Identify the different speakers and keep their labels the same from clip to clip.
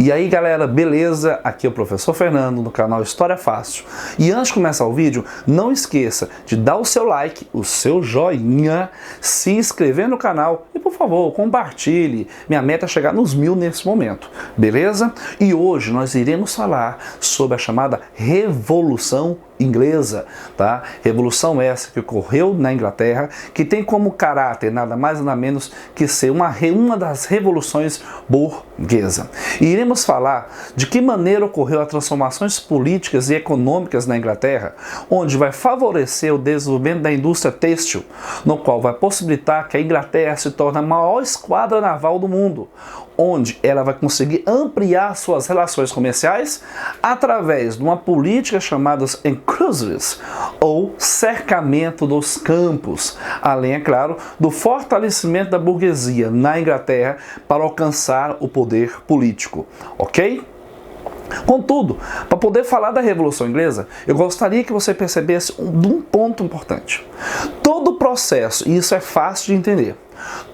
Speaker 1: E aí galera, beleza? Aqui é o professor Fernando no canal História Fácil. E antes de começar o vídeo, não esqueça de dar o seu like, o seu joinha, se inscrever no canal e por favor, compartilhe. Minha meta é chegar nos 1000 nesse momento, beleza? E hoje nós iremos falar sobre a chamada Revolução Inglesa, tá? Revolução essa que ocorreu na Inglaterra, que tem como caráter nada mais nada menos que ser uma das revoluções burguesa. E iremos falar de que maneira ocorreu as transformações políticas e econômicas na Inglaterra, onde vai favorecer o desenvolvimento da indústria têxtil, no qual vai possibilitar que a Inglaterra se torne a maior esquadra naval do mundo, onde ela vai conseguir ampliar suas relações comerciais através de uma política chamada enclosures, ou cercamento dos campos, além, é claro, do fortalecimento da burguesia na Inglaterra para alcançar o poder político, ok? Contudo, para poder falar da Revolução Inglesa, eu gostaria que você percebesse um ponto importante. Todo o processo, e isso é fácil de entender,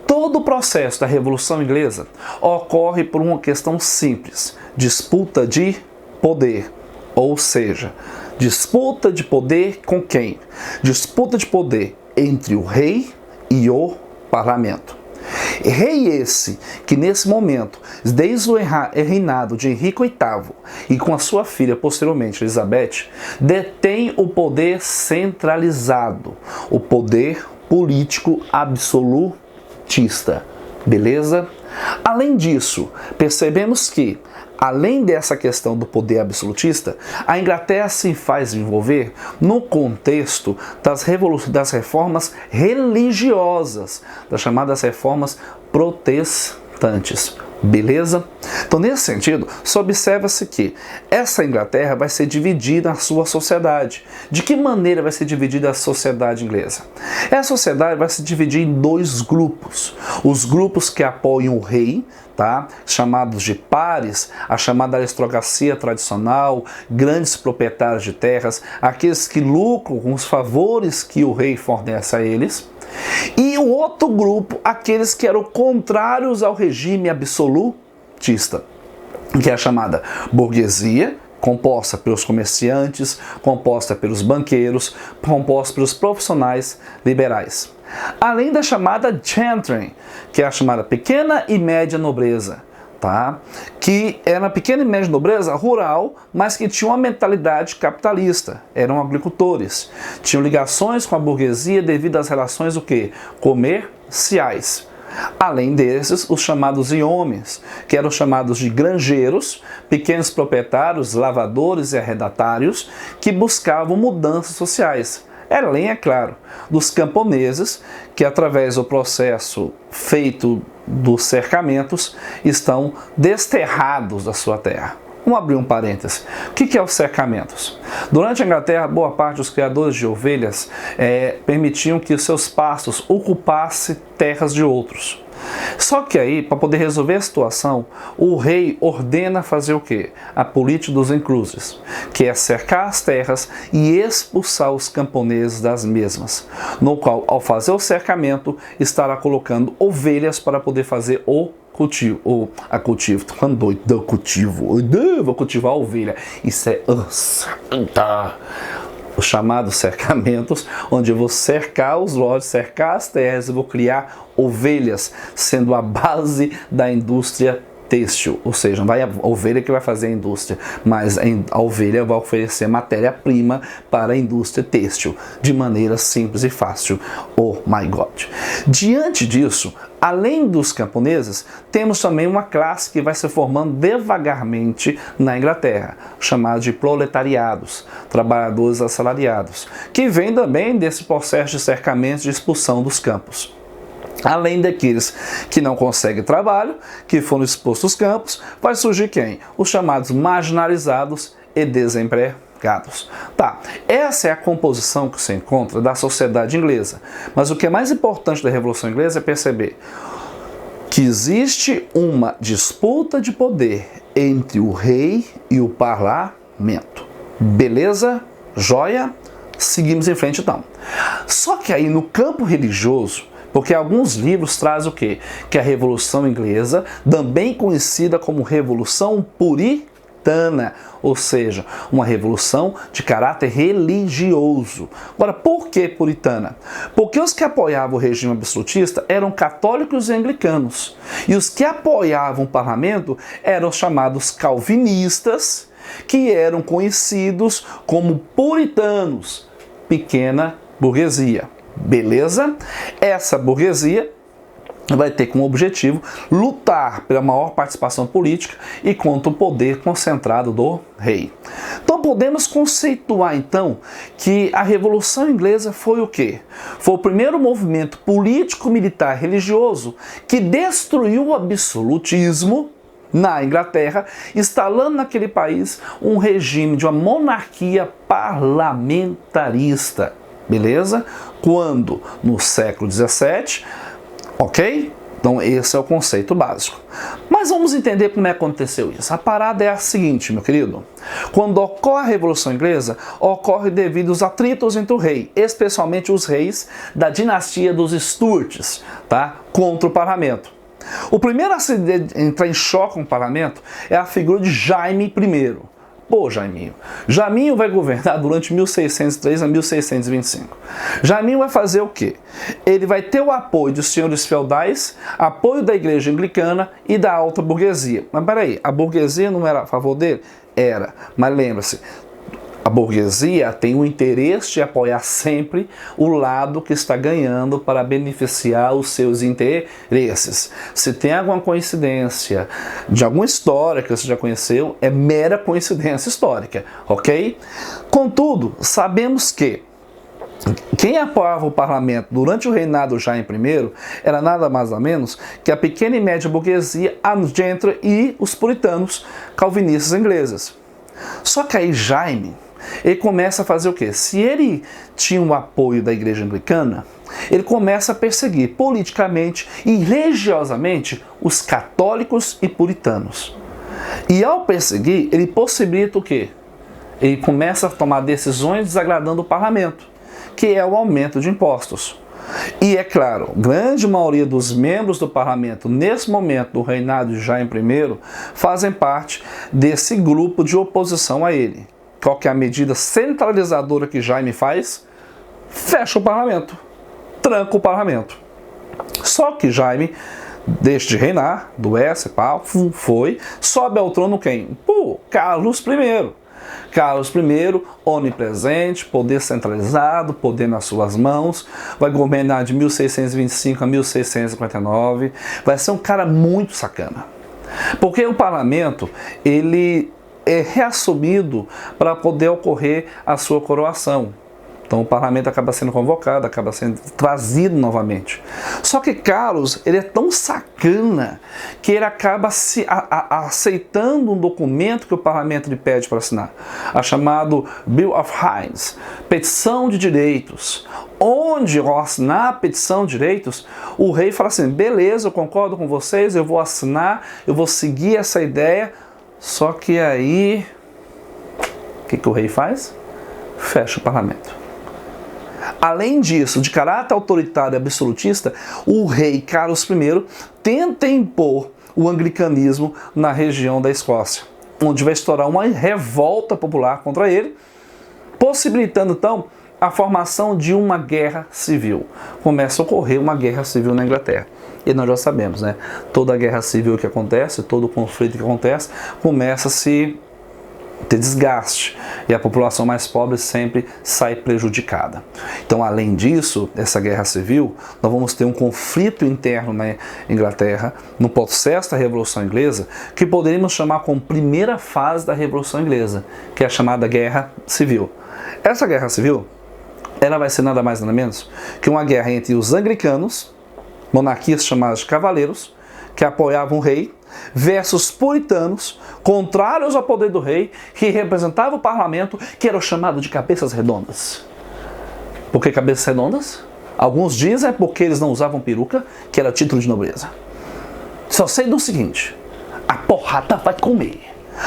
Speaker 1: todo o processo da Revolução Inglesa ocorre por uma questão simples: disputa de poder. Ou seja, disputa de poder com quem? Disputa de poder entre o rei e o parlamento. Rei esse que nesse momento, desde o reinado de Henrique VIII e com a sua filha posteriormente Elizabeth, detém o poder centralizado, o poder político absolutista, beleza? Além disso, percebemos que, além dessa questão do poder absolutista, a Inglaterra se faz envolver no contexto das reformas religiosas, das chamadas reformas protestantes. Beleza? Então, nesse sentido, só observa-se que essa Inglaterra vai ser dividida na sua sociedade. De que maneira vai ser dividida a sociedade inglesa? Essa sociedade vai se dividir em dois grupos. Os grupos que apoiam o rei, tá? Chamados de pares, a chamada aristocracia tradicional, grandes proprietários de terras, aqueles que lucram com os favores que o rei fornece a eles. E o outro grupo, aqueles que eram contrários ao regime absolutista, que é a chamada burguesia, composta pelos comerciantes, composta pelos banqueiros, composta pelos profissionais liberais. Além da chamada gentry, que é a chamada pequena e média nobreza, tá? Que era uma pequena e média nobreza rural, mas que tinha uma mentalidade capitalista, eram agricultores, tinham ligações com a burguesia devido às relações o quê? Comerciais. Além desses, os chamados yeomen, que eram chamados de granjeiros, pequenos proprietários, lavadores e arrendatários, que buscavam mudanças sociais. Além, é claro, dos camponeses, que através do processo feito dos cercamentos, estão desterrados da sua terra. Vamos abrir um parêntese. O que é os cercamentos? Durante a Inglaterra, boa parte dos criadores de ovelhas permitiam que os seus pastos ocupassem terras de outros. Só que aí, para poder resolver a situação, o rei ordena fazer o quê? A política dos enclosures, que é cercar as terras e expulsar os camponeses das mesmas, no qual, ao fazer o cercamento, estará colocando ovelhas para poder fazer o cultivo, quando doido, vou cultivar a ovelha, isso é os chamados cercamentos, onde eu vou cercar os lotes, cercar as terras e vou criar ovelhas, sendo a base da indústria têxtil, ou seja, não vai a ovelha que vai fazer a indústria, mas a ovelha vai oferecer matéria-prima para a indústria têxtil, de maneira simples e fácil. Oh my God! Diante disso, além dos camponeses, temos também uma classe que vai se formando devagarmente na Inglaterra, chamada de proletariados, trabalhadores assalariados, que vem também desse processo de cercamento e de expulsão dos campos. Além daqueles que não conseguem trabalho, que foram expostos aos campos, vai surgir quem? Os chamados marginalizados e desempregados. Tá, essa é a composição que se encontra da sociedade inglesa. Mas o que é mais importante da Revolução Inglesa é perceber que existe uma disputa de poder entre o rei e o parlamento. Beleza? Joia? Seguimos em frente então. Só que aí no campo religioso, Porque alguns livros trazem o quê? Que a Revolução Inglesa, também conhecida como Revolução Puritana, ou seja, uma revolução de caráter religioso. Agora, por que puritana? Porque os que apoiavam o regime absolutista eram católicos e anglicanos. E os que apoiavam o parlamento eram os chamados calvinistas, que eram conhecidos como puritanos, pequena burguesia. Beleza? Essa burguesia vai ter como objetivo lutar pela maior participação política e contra o poder concentrado do rei. Então podemos conceituar então que a Revolução Inglesa foi o quê? Foi o primeiro movimento político-militar religioso que destruiu o absolutismo na Inglaterra, instalando naquele país um regime de uma monarquia parlamentarista. Beleza? Quando no século XVII, ok? Então esse é o conceito básico. Mas vamos entender como é que aconteceu isso. A parada é a seguinte, meu querido. Quando ocorre a Revolução Inglesa, ocorre devido aos atritos entre o rei, especialmente os reis da dinastia dos Stuarts, tá? Contra o parlamento. O primeiro a entrar em choque com o parlamento é a figura de Jaime I. Pô, Jaiminho. Jaiminho vai governar durante 1603 a 1625. Jaiminho vai fazer o quê? Ele vai ter o apoio dos senhores feudais, apoio da igreja anglicana e da alta burguesia. Mas peraí, a burguesia não era a favor dele? Era. Mas lembra-se, a burguesia tem o interesse de apoiar sempre o lado que está ganhando para beneficiar os seus interesses. Se tem alguma coincidência de alguma história que você já conheceu, é mera coincidência histórica, ok? Contudo, sabemos que quem apoiava o parlamento durante o reinado de Jaime I era nada mais nada menos que a pequena e média burguesia, a gentry e os puritanos calvinistas ingleses. Só que aí Jaime, ele começa a fazer o quê? Se ele tinha o apoio da igreja anglicana, ele começa a perseguir politicamente e religiosamente os católicos e puritanos. E ao perseguir, ele possibilita o quê? Ele começa a tomar decisões desagradando o parlamento, que é o aumento de impostos. E é claro, grande maioria dos membros do parlamento, nesse momento do reinado de Jaime I, fazem parte desse grupo de oposição a ele. Qual que é a medida centralizadora que Jaime faz? Fecha o parlamento, tranca o parlamento. Só que Jaime deixa de reinar, adoece, foi, sobe ao trono quem? Carlos I. Carlos I, onipresente, poder centralizado, poder nas suas mãos, vai governar de 1625 a 1659, vai ser um cara muito sacana. Porque o parlamento, ele é reassumido para poder ocorrer a sua coroação. Então o parlamento acaba sendo convocado, acaba sendo trazido novamente. Só que Carlos, ele é tão sacana que ele acaba aceitando um documento que o parlamento lhe pede para assinar, a chamado Bill of Rights, petição de direitos. Onde, ao assinar a petição de direitos, o rei fala assim, beleza, eu concordo com vocês, eu vou assinar, eu vou seguir essa ideia. Só que aí, o que o rei faz? Fecha o parlamento. Além disso, de caráter autoritário e absolutista, o rei Carlos I tenta impor o anglicanismo na região da Escócia, onde vai estourar uma revolta popular contra ele, possibilitando então a formação de uma guerra civil. Começa a ocorrer uma guerra civil na Inglaterra. E nós já sabemos, né? Toda guerra civil que acontece, todo conflito que acontece, começa a se ter desgaste. E a população mais pobre sempre sai prejudicada. Então, além disso, essa guerra civil, nós vamos ter um conflito interno na Inglaterra, no processo da Revolução Inglesa, que poderíamos chamar como primeira fase da Revolução Inglesa, que é a chamada Guerra Civil. Essa guerra civil, ela vai ser nada mais nada menos que uma guerra entre os anglicanos, monarquias chamadas de cavaleiros, que apoiavam o rei, versus puritanos, contrários ao poder do rei, que representavam o parlamento, que era o chamado de cabeças redondas. Por que cabeças redondas? Alguns dizem porque eles não usavam peruca, que era título de nobreza. Só sei do seguinte, a porrada vai comer,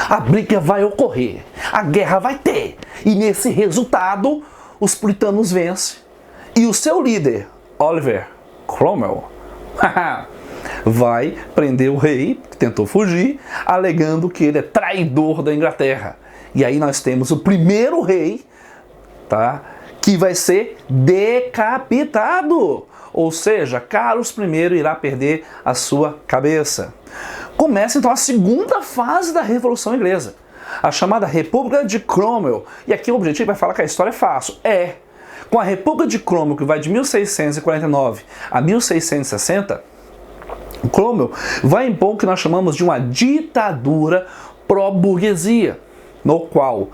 Speaker 1: a briga vai ocorrer, a guerra vai ter, e nesse resultado, os puritanos vencem, e o seu líder, Oliver Cromwell vai prender o rei, que tentou fugir, alegando que ele é traidor da Inglaterra. E aí nós temos o primeiro rei, tá, que vai ser decapitado. Ou seja, Carlos I irá perder a sua cabeça. Começa então a segunda fase da Revolução Inglesa, a chamada República de Cromwell. E aqui o objetivo é falar que a história é fácil. Com a República de Cromwell, que vai de 1649 a 1660, Cromwell vai impor o que nós chamamos de uma ditadura pró-burguesia, no qual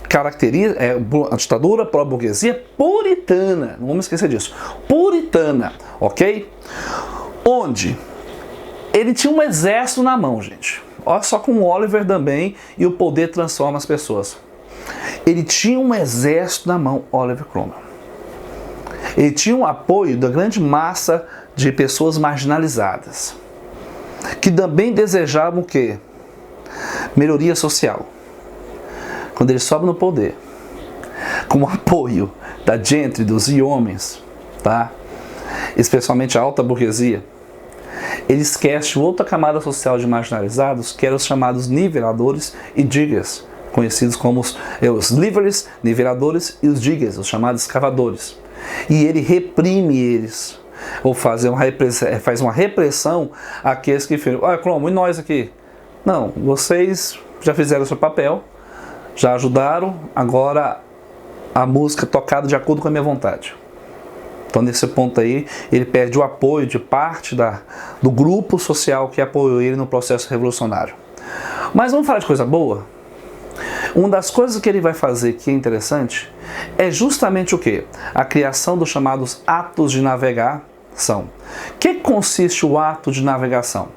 Speaker 1: caracteriza a ditadura pró-burguesia puritana, não vamos esquecer disso, puritana, ok? Onde ele tinha um exército na mão, gente. Olha só com o Oliver também e o poder transforma as pessoas. Ele tinha um exército na mão, Oliver Cromwell. Ele tinha um apoio da grande massa de pessoas marginalizadas, que também desejavam o quê? Melhoria social. Quando ele sobe no poder, com o apoio da gente, dos homens, tá? Especialmente a alta burguesia, ele esquece outra camada social de marginalizados, que eram os chamados niveladores e diggers, conhecidos como os levelers, niveladores, e os diggers, os chamados escavadores. E ele reprime eles, ou faz uma repressão àqueles que fizeram: olha, Cromwell, e nós aqui? Não, vocês já fizeram o seu papel, já ajudaram, agora a música é tocada de acordo com a minha vontade. Então, nesse ponto aí, ele perde o apoio de parte do grupo social que apoiou ele no processo revolucionário. Mas vamos falar de coisa boa? Uma das coisas que ele vai fazer que é interessante é justamente o quê? A criação dos chamados atos de navegação. O que consiste o ato de navegação?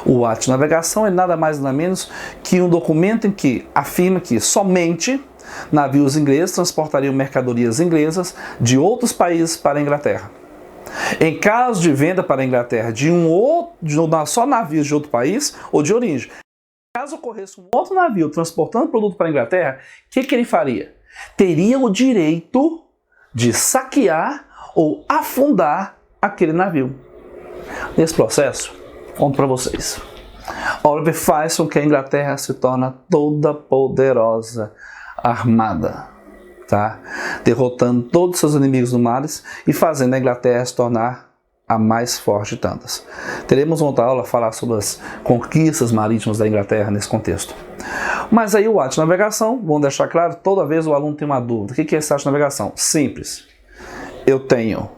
Speaker 1: O ato de navegação é nada mais nada menos que um documento em que afirma que somente navios ingleses transportariam mercadorias inglesas de outros países para a Inglaterra. Em caso de venda para a Inglaterra de só navios de outro país ou de origem, caso ocorresse um outro navio transportando produto para a Inglaterra, o que ele faria? Teria o direito de saquear ou afundar aquele navio. Nesse processo, conto para vocês. Oliver faz com que a Inglaterra se torne toda poderosa, armada, tá? Derrotando todos os seus inimigos no mar e fazendo a Inglaterra se tornar a mais forte de tantas. Teremos outra aula a falar sobre as conquistas marítimas da Inglaterra nesse contexto. Mas aí o ato de navegação, vamos deixar claro, toda vez o aluno tem uma dúvida. O que é esse ato de navegação? Simples. Eu tenho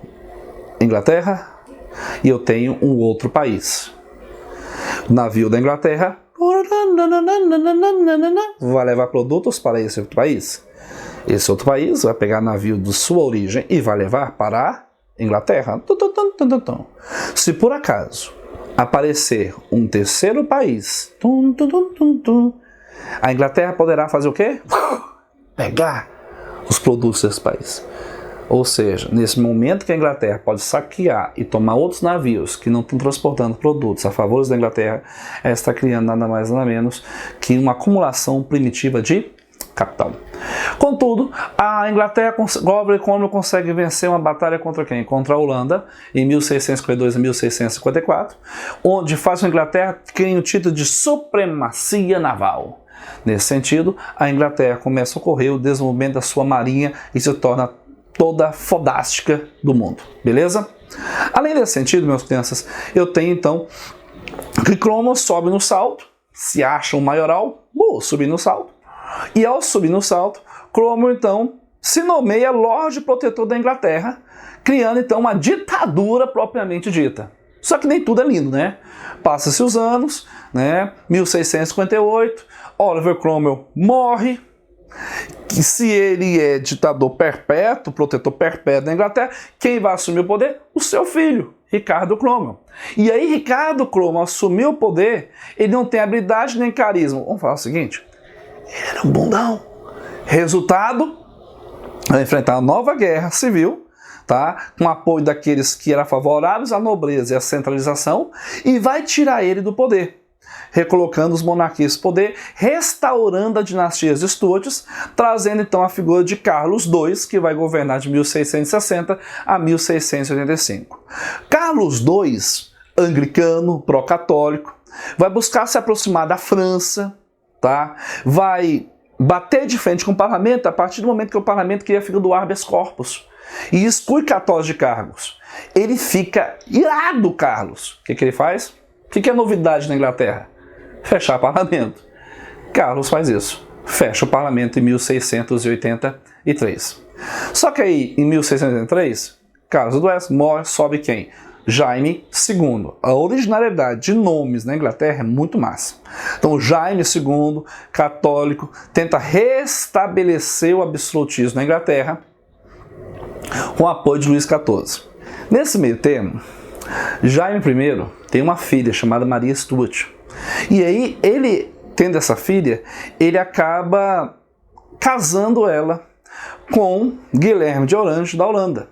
Speaker 1: Inglaterra e eu tenho um outro país. O navio da Inglaterra vai levar produtos para esse outro país. Esse outro país vai pegar navio de sua origem e vai levar para a Inglaterra. Se por acaso aparecer um terceiro país, a Inglaterra poderá fazer o quê? Pegar os produtos desse país. Ou seja, nesse momento que a Inglaterra pode saquear e tomar outros navios que não estão transportando produtos a favor da Inglaterra, ela está criando nada mais nada menos que uma acumulação primitiva de capital. Contudo, a Inglaterra, Cromwell consegue vencer uma batalha contra quem? Contra a Holanda, em 1652 e 1654, onde faz com a Inglaterra criar o título de supremacia naval. Nesse sentido, a Inglaterra começa a ocorrer o desenvolvimento da sua marinha e se torna toda fodástica do mundo, beleza? Além desse sentido, meus crianças, eu tenho então que Cromwell sobe no salto, se acha um maioral, subir no salto, e ao subir no salto, Cromwell então se nomeia Lorde Protetor da Inglaterra, criando então uma ditadura propriamente dita. Só que nem tudo é lindo, né? Passa-se os anos, né? 1658, Oliver Cromwell morre. Que se ele é ditador perpétuo, protetor perpétuo da Inglaterra, quem vai assumir o poder? O seu filho, Ricardo Cromwell. E aí Ricardo Cromwell assumiu o poder, ele não tem habilidade nem carisma. Vamos falar o seguinte, ele era um bundão. Resultado, vai enfrentar uma nova guerra civil, tá? Com apoio daqueles que eram favoráveis à nobreza e à centralização, e vai tirar ele do poder. recolocando os monarquistas no poder, restaurando a dinastia dos Stuarts, trazendo então a figura de Carlos II, que vai governar de 1660 a 1685. Carlos II, anglicano, pró-católico, vai buscar se aproximar da França, tá? Vai bater de frente com o parlamento a partir do momento que o parlamento cria a figura do habeas corpus e exclui católicos de cargos. Ele fica irado, Carlos. O que ele faz? O que é novidade na Inglaterra? Fechar o parlamento. Carlos faz isso. Fecha o parlamento em 1683. Só que aí, em 1683, Carlos adoece, morre, sobe quem? Jaime II. A originalidade de nomes na Inglaterra é muito massa. Então, Jaime II, católico, tenta restabelecer o absolutismo na Inglaterra com o apoio de Luís XIV. Nesse meio termo, Jaime I tem uma filha chamada Maria Stuart. E aí, ele, tendo essa filha, ele acaba casando ela com Guilherme de Orange, da Holanda.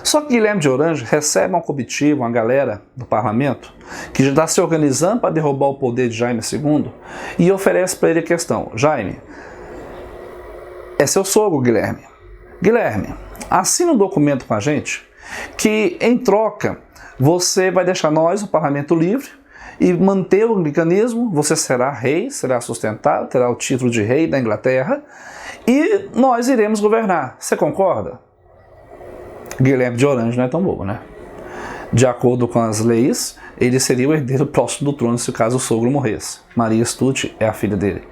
Speaker 1: Só que Guilherme de Orange recebe uma comitiva, uma galera do parlamento, que já está se organizando para derrubar o poder de Jaime II, e oferece para ele a questão: Jaime, é seu sogro, Guilherme. Guilherme, assina um documento com a gente que, em troca, você vai deixar nós, o parlamento, livre e manter o anglicanismo, você será rei, será sustentado, terá o título de rei da Inglaterra, e nós iremos governar. Você concorda? Guilherme de Orange não é tão bobo, né? De acordo com as leis, ele seria o herdeiro próximo do trono se caso o sogro morresse. Maria Stuart é a filha dele.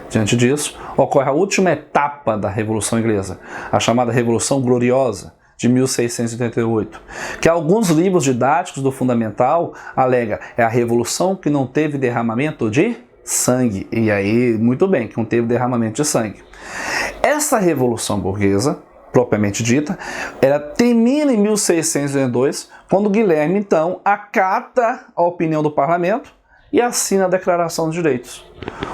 Speaker 1: Diante disso, ocorre a última etapa da Revolução Inglesa, a chamada Revolução Gloriosa, de 1688, que alguns livros didáticos do Fundamental alegam é a revolução que não teve derramamento de sangue. E aí, muito bem, que não teve derramamento de sangue. Essa Revolução Burguesa, propriamente dita, ela termina em 1602, quando Guilherme, então, acata a opinião do parlamento e assina a Declaração dos Direitos.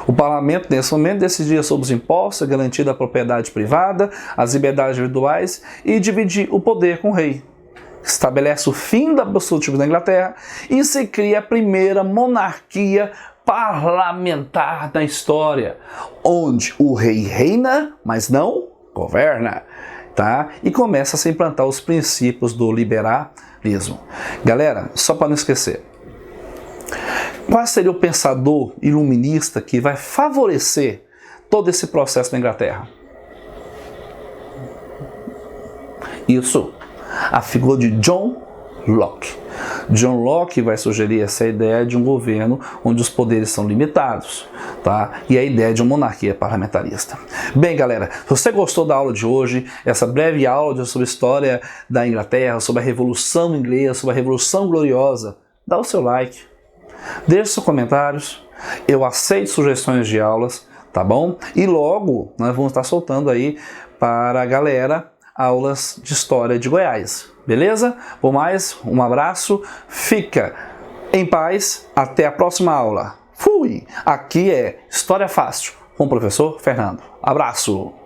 Speaker 1: O parlamento, nesse momento, decidia sobre os impostos, a garantia da propriedade privada, as liberdades individuais e dividir o poder com o rei. Estabelece o fim do absolutismo da Inglaterra e se cria a primeira monarquia parlamentar da história, onde o rei reina, mas não governa. Tá? E começa a se implantar os princípios do liberalismo. Galera, só para não esquecer, qual seria o pensador iluminista que vai favorecer todo esse processo na Inglaterra? Isso, a figura de John Locke. John Locke vai sugerir essa ideia de um governo onde os poderes são limitados, tá? E a ideia de uma monarquia parlamentarista. Bem, galera, se você gostou da aula de hoje, essa breve aula sobre a história da Inglaterra, sobre a Revolução Inglesa, sobre a Revolução Gloriosa, dá o seu like, deixe seus comentários, eu aceito sugestões de aulas, tá bom? E logo nós vamos estar soltando aí para a galera aulas de História de Goiás, beleza? Por mais, um abraço, fica em paz, até a próxima aula. Fui! Aqui é História Fácil com o professor Fernando. Abraço!